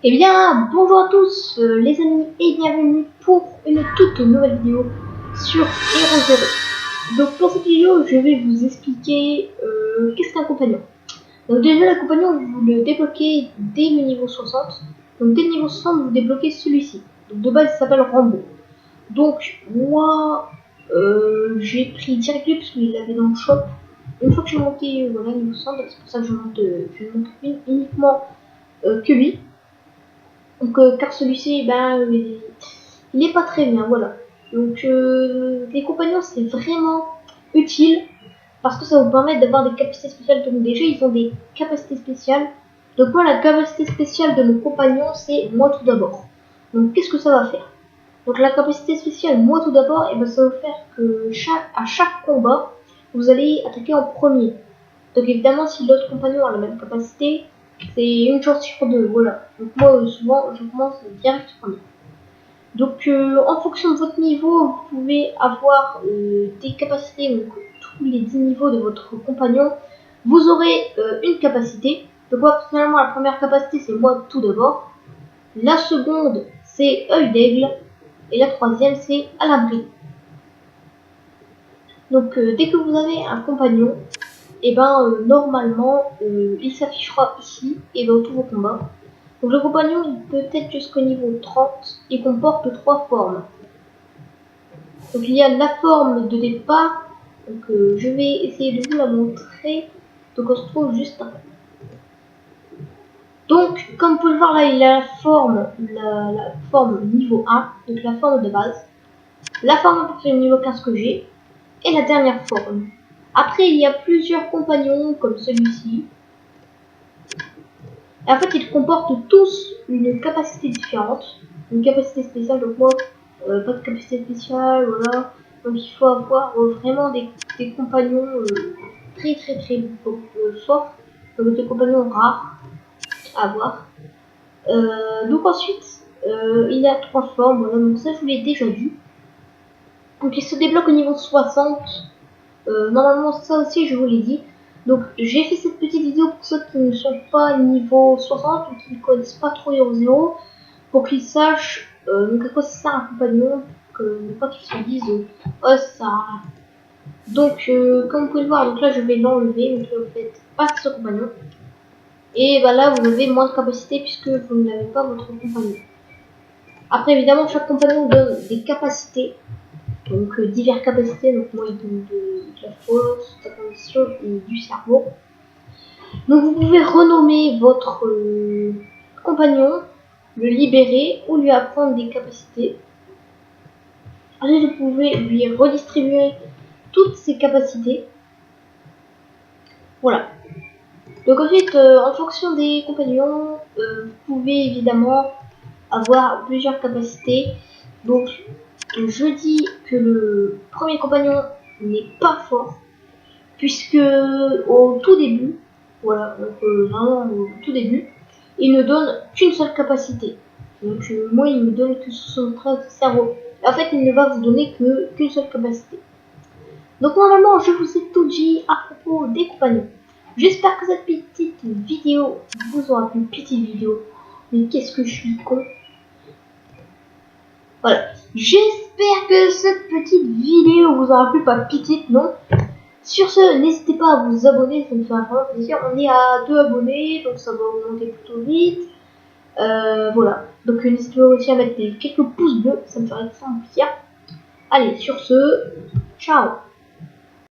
Eh bien, bonjour à tous les amis et bienvenue pour une toute nouvelle vidéo sur Hero Zero. Donc pour cette vidéo, je vais vous expliquer qu'est-ce qu'un compagnon. Donc déjà, le compagnon, vous le débloquez dès le niveau 60. Donc dès le niveau 60, vous débloquez celui-ci. Donc de base, il s'appelle Rambo. Donc moi, j'ai pris direct lui parce qu'il l'avait dans le shop. Une fois que je suis monté voilà, niveau 60, c'est pour ça que je monte uniquement que lui. Donc, car celui-ci, ben, il est pas très bien, voilà. Donc, les compagnons, c'est vraiment utile parce que ça vous permet d'avoir des capacités spéciales. Donc, déjà, ils ont des capacités spéciales. Donc, moi, la capacité spéciale de mon compagnon, c'est moi tout d'abord. Donc, qu'est-ce que ça va faire? Donc, la capacité spéciale, moi tout d'abord, et ben, ça va faire que à chaque combat, vous allez attaquer en premier. Donc, évidemment, si l'autre compagnon a la même capacité, c'est une chance sur deux, voilà. Donc moi, souvent, je commence direct premier. Donc en fonction de votre niveau, vous pouvez avoir des capacités, donc tous les 10 niveaux de votre compagnon, vous aurez une capacité. Donc moi, personnellement, la première capacité, c'est moi tout d'abord. La seconde, c'est œil d'aigle. Et la troisième, c'est à l'abri. Donc dès que vous avez un compagnon, et ben normalement il s'affichera ici et dans tous vos combats. Donc le compagnon il peut être jusqu'au niveau 30 et comporte 3 formes. Donc il y a la forme de départ, donc je vais essayer de vous la montrer. Donc on se trouve juste après. Donc comme vous pouvez le voir là, il a la forme niveau 1, donc la forme de base, la forme à partir du niveau 15 que j'ai, et la dernière forme. Après il y a plusieurs compagnons comme celui-ci. Et en fait, ils comportent tous une capacité différente, une capacité spéciale. Donc moi, pas de capacité spéciale, voilà. Donc il faut avoir vraiment des compagnons très forts, donc des compagnons rares à avoir. Donc ensuite, il y a 3 formes, voilà. Donc ça, je vous l'ai déjà dit. Donc il se débloque au niveau 60. Normalement, ça aussi, je vous l'ai dit. Donc j'ai fait cette petite vidéo pour ceux qui ne sont pas niveau 60 ou qui ne connaissent pas trop Hero Zero, pour qu'ils sachent donc à quoi ça sert un compagnon, pour que ne pas qu'ils se disent oh ça sert à rien. Donc comme vous pouvez le voir, donc là je vais l'enlever, donc là vous faites pas ce compagnon. Et bah là vous avez moins de capacité puisque vous n'avez pas votre compagnon. Après évidemment chaque compagnon donne des capacités. Donc diverses capacités, donc moi il donne de la force, de la condition et du cerveau. Donc vous pouvez renommer votre compagnon, le libérer ou lui apprendre des capacités. Ensuite vous pouvez lui redistribuer toutes ses capacités. Voilà. Donc ensuite en fonction des compagnons, vous pouvez évidemment avoir plusieurs capacités. Donc je dis que le premier compagnon n'est pas fort, puisque au tout début, voilà, donc vraiment au tout début, il ne donne qu'une seule capacité. Donc moi, il me donne que 73 cerveau. En fait, il ne va vous donner qu'une seule capacité. Donc normalement, je vous ai tout dit à propos des compagnons. J'espère que cette petite vidéo vous aura plu. Petite vidéo, mais qu'est-ce que je suis con. Voilà. J'espère que cette petite vidéo vous aura plu, pas petite, non. Sur ce, n'hésitez pas à vous abonner, ça me fait vraiment plaisir. On est à 2 abonnés, donc ça va augmenter plutôt vite. Voilà. Donc n'hésitez pas aussi à mettre quelques pouces bleus, ça me ferait extrêmement plaisir. Allez, sur ce, ciao.